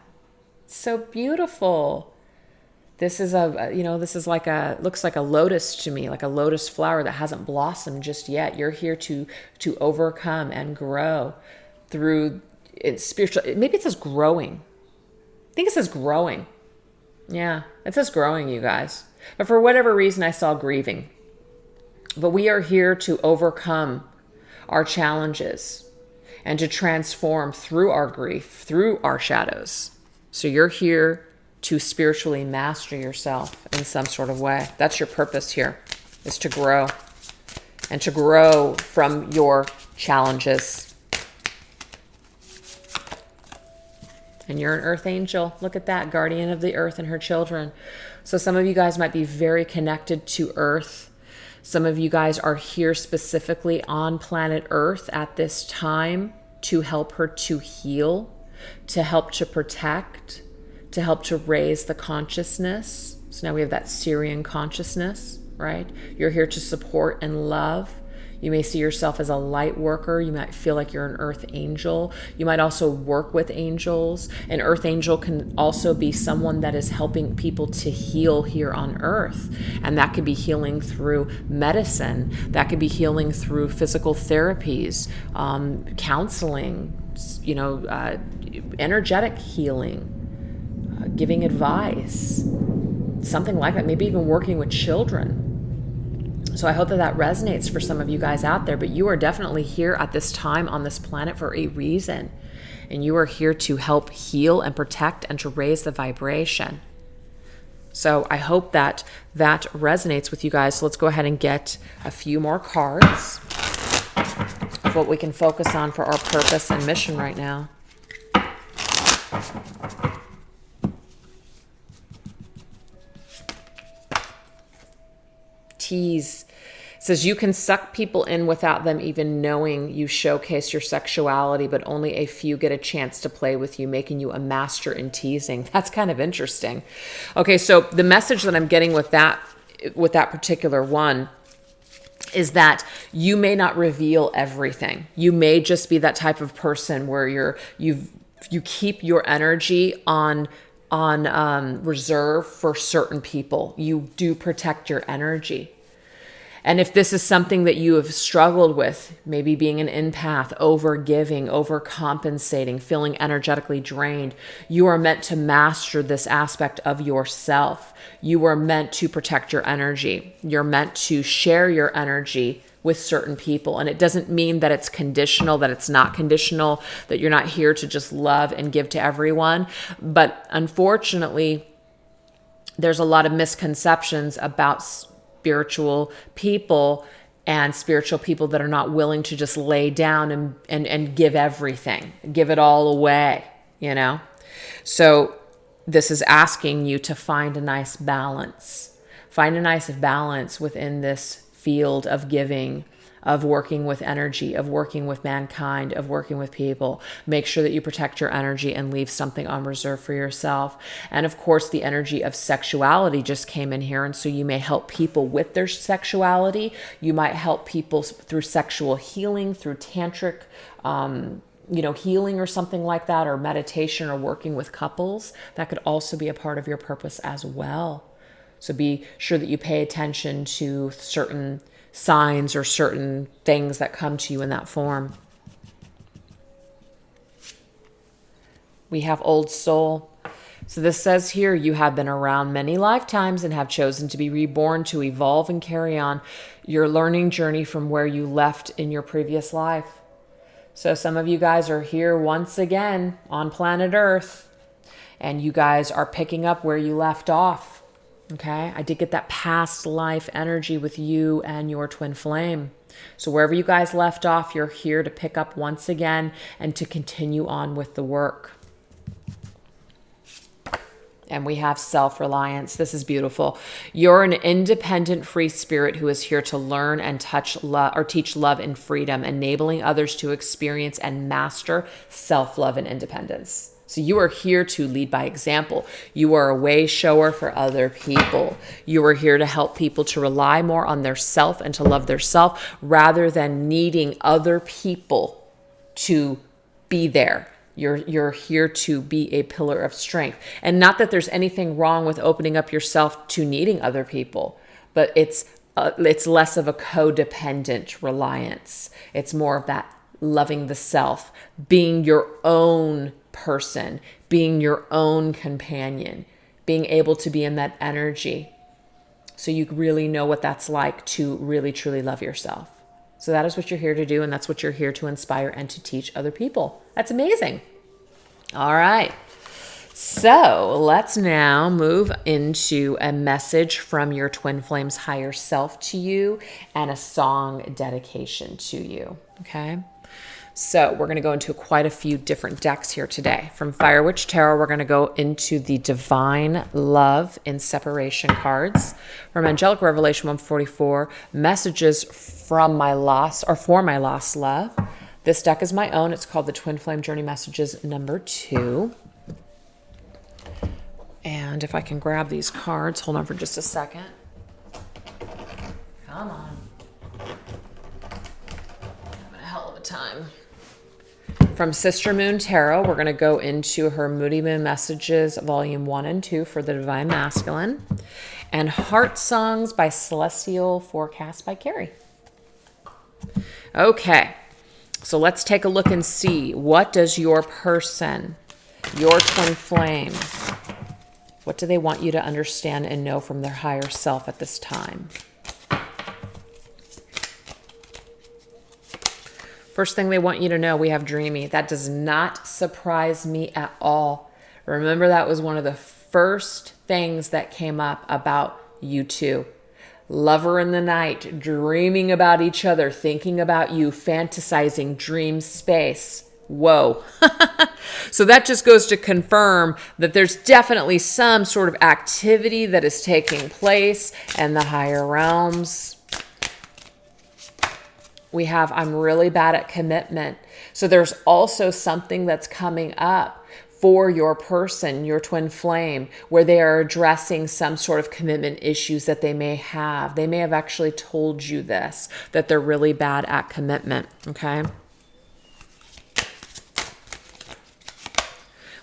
Speaker 1: So beautiful. This is looks like a lotus to me, like a lotus flower that hasn't blossomed just yet. You're here to overcome and grow through it's spiritual. Maybe it says growing. I think it says growing. Yeah, it says growing, you guys. But for whatever reason, I saw grieving. But we are here to overcome our challenges and to transform through our grief, through our shadows. So you're here to spiritually master yourself in some sort of way. That's your purpose here, is to grow and to grow from your challenges. And you're an earth angel. Look at that, guardian of the earth and her children. So some of you guys might be very connected to earth. Some of you guys are here specifically on planet Earth at this time to help her to heal, to help to protect, to help to raise the consciousness. So now we have that Syrian consciousness, right? You're here to support and love. You may see yourself as a light worker. You might feel like you're an earth angel. You might also work with angels. An earth angel can also be someone that is helping people to heal here on earth. And that could be healing through medicine. That could be healing through physical therapies, counseling, energetic healing, giving advice, something like that. Maybe even working with children. So I hope that resonates for some of you guys out there, but you are definitely here at this time on this planet for a reason. And you are here to help heal and protect and to raise the vibration. So I hope that resonates with you guys. So let's go ahead and get a few more cards of what we can focus on for our purpose and mission right now. Tease. Says you can suck people in without them even knowing you showcase your sexuality, but only a few get a chance to play with you, making you a master in teasing. That's kind of interesting. Okay, so the message that I'm getting with that particular one is that you may not reveal everything. You may just be that type of person where you keep your energy on reserve for certain people. You do protect your energy. And if this is something that you have struggled with, maybe being an empath, overgiving, overcompensating, feeling energetically drained, you are meant to master this aspect of yourself. You are meant to protect your energy. You're meant to share your energy with certain people. And it doesn't mean that it's conditional, that it's not conditional, that you're not here to just love and give to everyone. But unfortunately, there's a lot of misconceptions about spiritual people and spiritual people that are not willing to just lay down and give everything, give it all away, So this is asking you to find a nice balance. Find a nice balance within this field of giving, of working with energy, of working with mankind, of working with people. Make sure that you protect your energy and leave something on reserve for yourself. And of course, the energy of sexuality just came in here. And so you may help people with their sexuality. You might help people through sexual healing, through tantric, healing or something like that, or meditation, or working with couples. That could also be a part of your purpose as well. So be sure that you pay attention to certain signs or certain things that come to you in that form. We have old soul. So this says here, you have been around many lifetimes and have chosen to be reborn to evolve and carry on your learning journey from where you left in your previous life. So some of you guys are here once again on planet Earth, and you guys are picking up where you left off. Okay, I did get that past life energy with you and your twin flame. So wherever you guys left off, you're here to pick up once again and to continue on with the work. And we have self-reliance. This is beautiful. You're an independent, free spirit who is here to learn and teach love and freedom, enabling others to experience and master self-love and independence. So you are here to lead by example. You are a way shower for other people. You are here to help people to rely more on their self and to love their self rather than needing other people to be there. You're here to be a pillar of strength. And not that there's anything wrong with opening up yourself to needing other people, but it's less of a codependent reliance. It's more of that loving the self, being your own person, being your own companion, being able to be in that energy. So you really know what that's like to really, truly love yourself. So that is what you're here to do, and that's what you're here to inspire and to teach other people. That's amazing. All right. So let's now move into a message from your twin flame's higher self to you and a song dedication to you. Okay. So we're going to go into quite a few different decks here today. From Fire Witch Tarot, we're going to go into the Divine Love in Separation cards. From Angelic Revelation 144, Messages from my lost or for my lost love. This deck is my own. It's called the Twin Flame Journey Messages number 2. And if I can grab these cards, hold on for just a second. Come on. Having a hell of a time. From Sister Moon Tarot, we're going to go into her Moody Moon Messages, Volume 1 and 2 for the Divine Masculine. And Heart Songs by Celestial Forecast by Carrie. Okay, so let's take a look and see, what does your person, your twin flame, what do they want you to understand and know from their higher self at this time? First thing they want you to know, we have dreamy. That does not surprise me at all. Remember, that was one of the first things that came up about you two. Lover in the night, dreaming about each other, thinking about you, fantasizing, dream space. Whoa. So that just goes to confirm that there's definitely some sort of activity that is taking place in the higher realms. We have, I'm really bad at commitment. So there's also something that's coming up for your person, your twin flame, where they are addressing some sort of commitment issues that they may have. They may have actually told you this, that they're really bad at commitment, okay?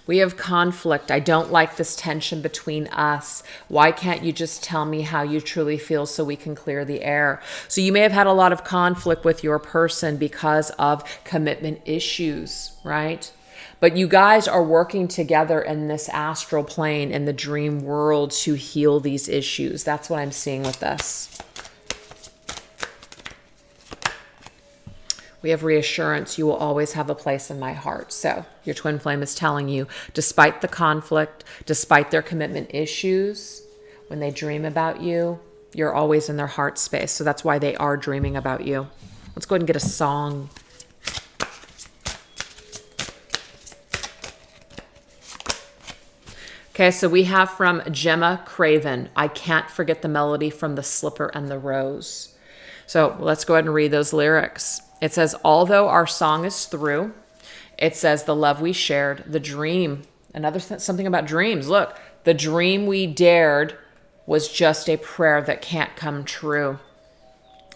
Speaker 1: We have conflict. I don't like this tension between us. Why can't you just tell me how you truly feel so we can clear the air? So you may have had a lot of conflict with your person because of commitment issues, right? But you guys are working together in this astral plane, in the dream world, to heal these issues. That's what I'm seeing with this. We have reassurance. You will always have a place in my heart. So your twin flame is telling you, despite the conflict, despite their commitment issues, when they dream about you, you're always in their heart space. So that's why they are dreaming about you. Let's go ahead and get a song. Okay, so we have from Gemma Craven, I Can't Forget the Melody from the Slipper and the Rose. So let's go ahead and read those lyrics. It says, although our song is through, it says the love we shared, the dream, something about dreams. Look, the dream we dared was just a prayer that can't come true.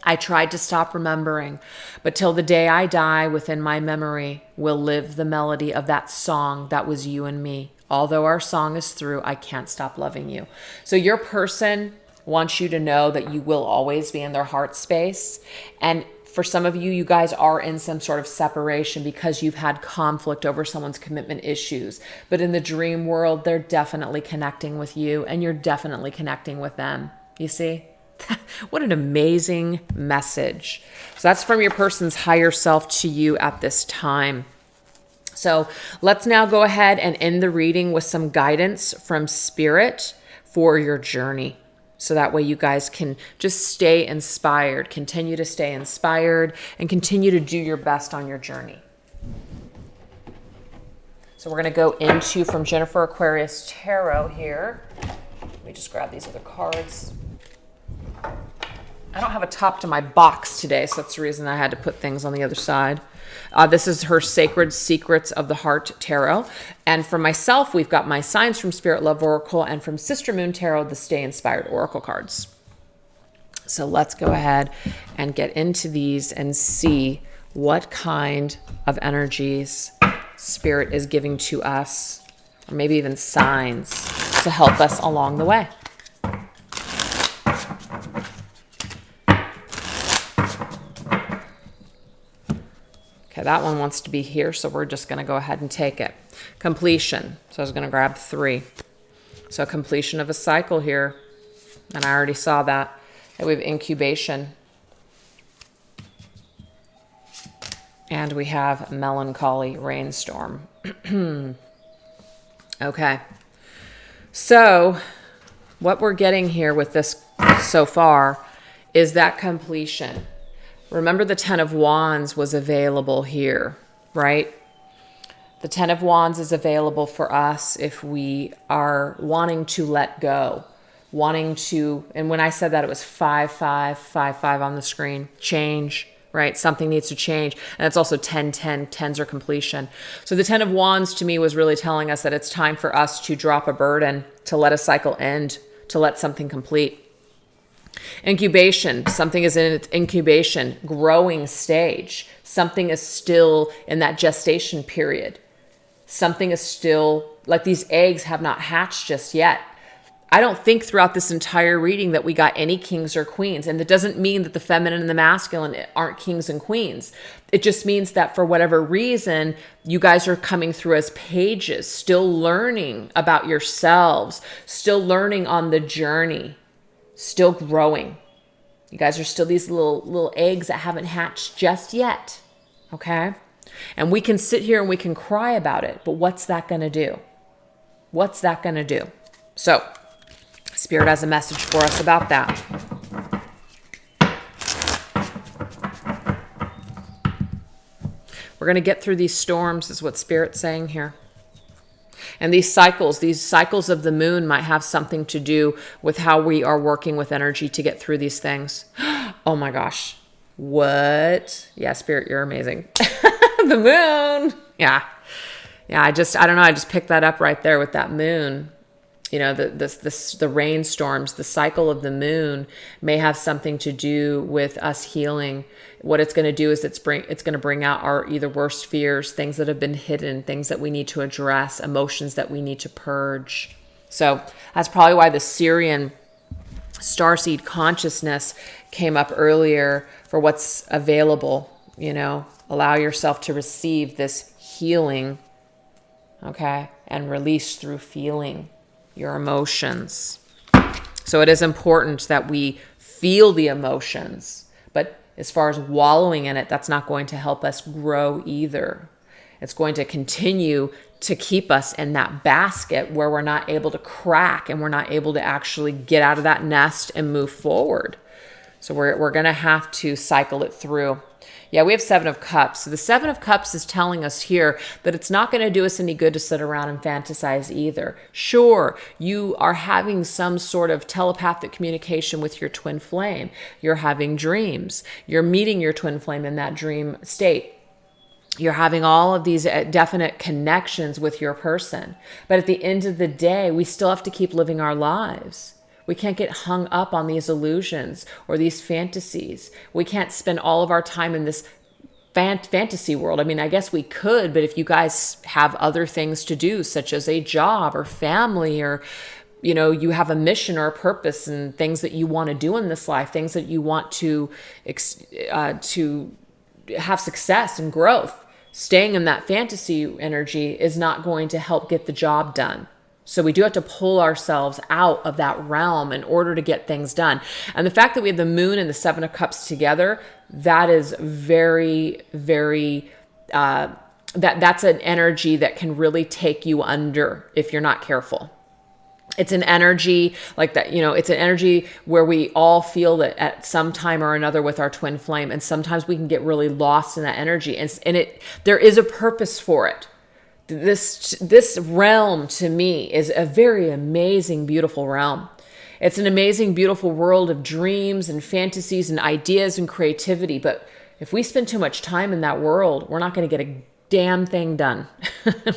Speaker 1: I tried to stop remembering, but till the day I die, within my memory will live the melody of that song that was you and me. Although our song is through, I can't stop loving you. So your person wants you to know that you will always be in their heart space. And for some of you, you guys are in some sort of separation because you've had conflict over someone's commitment issues. But in the dream world, they're definitely connecting with you and you're definitely connecting with them. You see? What an amazing message. So that's from your person's higher self to you at this time. So let's now go ahead and end the reading with some guidance from Spirit for your journey. So that way you guys can just stay inspired, continue to stay inspired, and continue to do your best on your journey. So we're going to go into from Jennifer Aquarius Tarot here. Let me just grab these other cards. I don't have a top to my box today, so that's the reason I had to put things on the other side. This is her Sacred Secrets of the Heart Tarot. And for myself, we've got my Signs from Spirit Love Oracle, and from Sister Moon Tarot, the Stay Inspired Oracle cards. So let's go ahead and get into these and see what kind of energies Spirit is giving to us, or maybe even signs to help us along the way. Okay, that one wants to be here, so we're just going to go ahead and take it. Completion. So I was going to grab 3. So completion of a cycle here, and I already saw that. And we have incubation. And we have melancholy rainstorm. Okay. So what we're getting here with this so far is that completion. Remember, the 10 of Wands was available here, right? The 10 of Wands is available for us if we are wanting to let go, wanting to, and when I said that, it was 5, 5, 5, 5 on the screen, change, right? Something needs to change. And it's also 10, 10, 10s are completion. So the 10 of Wands to me was really telling us that it's time for us to drop a burden, to let a cycle end, to let something complete. Incubation, something is in its incubation, growing stage. Something is still in that gestation period. Something is still, like these eggs have not hatched just yet. I don't think throughout this entire reading that we got any kings or queens. And that doesn't mean that the feminine and the masculine aren't kings and queens. It just means that for whatever reason, you guys are coming through as pages, still learning about yourselves, still learning on the journey. Still growing. You guys are still these little eggs that haven't hatched just yet. Okay? And we can sit here and we can cry about it, but what's that going to do? What's that going to do? So, Spirit has a message for us about that. We're going to get through these storms, is what Spirit's saying here. And these cycles of the moon might have something to do with how we are working with energy to get through these things. Oh my gosh. What? Yeah, Spirit, you're amazing. The moon. Yeah. Yeah, I don't know. I just picked that up right there with that moon. You know, the rainstorms, the cycle of the moon may have something to do with us healing. What it's going to do is it's going to bring out our either worst fears, things that have been hidden, things that we need to address, emotions that we need to purge. So that's probably why the Syrian starseed consciousness came up earlier for what's available. You know, allow yourself to receive this healing, okay, and release through feeling your emotions. So it is important that we feel the emotions, but as far as wallowing in it, that's not going to help us grow either. It's going to continue to keep us in that basket where we're not able to crack and we're not able to actually get out of that nest and move forward. So we're going to have to cycle it through. Yeah, we have 7 of Cups. So the 7 of Cups is telling us here that it's not going to do us any good to sit around and fantasize either. Sure, you are having some sort of telepathic communication with your twin flame. You're having dreams. You're meeting your twin flame in that dream state. You're having all of these definite connections with your person. But at the end of the day, we still have to keep living our lives. We can't get hung up on these illusions or these fantasies. We can't spend all of our time in this fantasy world. I mean, I guess we could, but if you guys have other things to do, such as a job or family or, you have a mission or a purpose and things that you want to do in this life, things that you want to have success and growth, staying in that fantasy energy is not going to help get the job done. So we do have to pull ourselves out of that realm in order to get things done. And the fact that we have the moon and the Seven of Cups together, that is very, very, that's an energy that can really take you under if you're not careful. It's an energy like that, it's an energy where we all feel that at some time or another with our twin flame. And sometimes we can get really lost in that energy, and there is a purpose for it. This realm to me is a very amazing, beautiful realm. It's an amazing, beautiful world of dreams and fantasies and ideas and creativity. But if we spend too much time in that world, we're not going to get a damn thing done.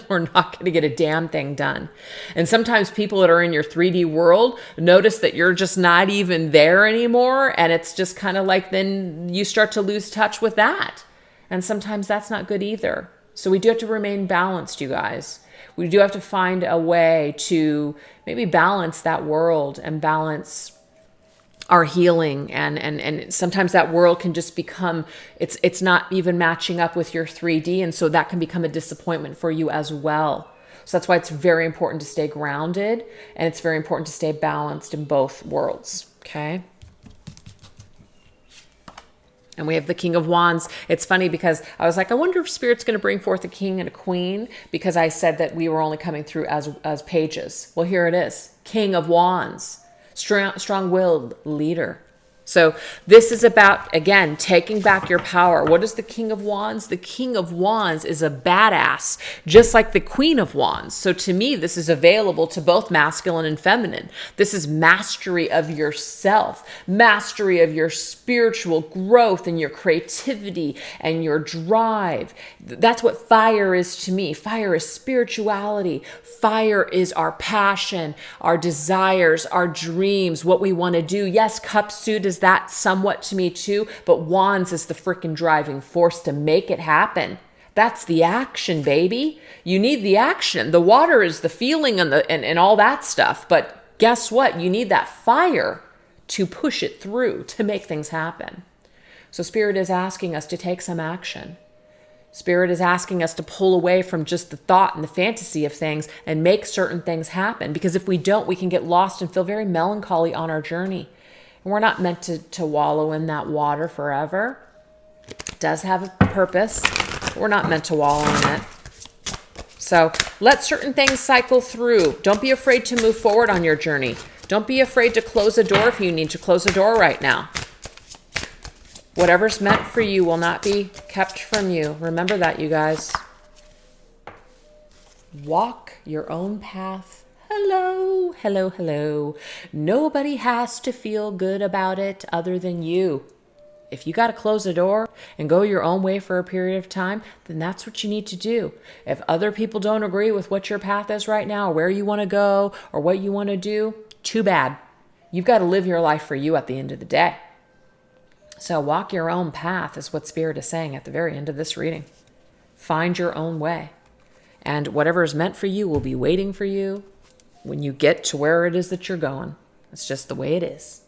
Speaker 1: We're not going to get a damn thing done. And sometimes people that are in your 3D world notice that you're just not even there anymore. And it's just kind of like, then you start to lose touch with that. And sometimes that's not good either. So we do have to remain balanced, you guys. We do have to find a way to maybe balance that world and balance our healing. And sometimes that world can just become, it's not even matching up with your 3D. And so that can become a disappointment for you as well. So that's why it's very important to stay grounded, and it's very important to stay balanced in both worlds. Okay. And we have the King of Wands. It's funny because I was like, I wonder if Spirit's going to bring forth a king and a queen, because I said that we were only coming through as pages. Well, here it is. King of Wands. Strong-willed leader. So this is about, again, taking back your power. What is the King of Wands? The King of Wands is a badass, just like the Queen of Wands. So to me, this is available to both masculine and feminine. This is mastery of yourself, mastery of your spiritual growth and your creativity and your drive. That's what fire is to me. Fire is spirituality. Fire is our passion, our desires, our dreams, what we want to do. Yes, cup suit is that somewhat to me too, but wands is the freaking driving force to make it happen. That's the action, baby. You need the action. The water is the feeling and all that stuff. But guess what? You need that fire to push it through, to make things happen. So Spirit is asking us to take some action. Spirit is asking us to pull away from just the thought and the fantasy of things and make certain things happen. Because if we don't, we can get lost and feel very melancholy on our journey. And we're not meant to wallow in that water forever. It does have a purpose, but we're not meant to wallow in it. So let certain things cycle through. Don't be afraid to move forward on your journey. Don't be afraid to close a door if you need to close a door right now. Whatever's meant for you will not be kept from you. Remember that, you guys. Walk your own path. Hello, hello, hello. Nobody has to feel good about it other than you. If you got to close a door and go your own way for a period of time, then that's what you need to do. If other people don't agree with what your path is right now, or where you want to go, or what you want to do, too bad. You've got to live your life for you at the end of the day. So walk your own path is what Spirit is saying at the very end of this reading. Find your own way. And whatever is meant for you will be waiting for you when you get to where it is that you're going. It's just the way it is.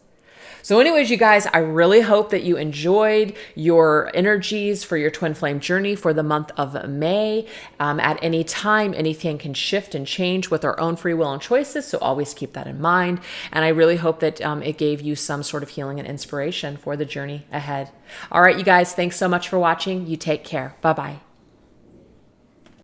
Speaker 1: So anyways, you guys, I really hope that you enjoyed your energies for your twin flame journey for the month of May. At any time, anything can shift and change with our own free will and choices. So always keep that in mind. And I really hope that it gave you some sort of healing and inspiration for the journey ahead. All right, you guys, thanks so much for watching. You take care. Bye-bye.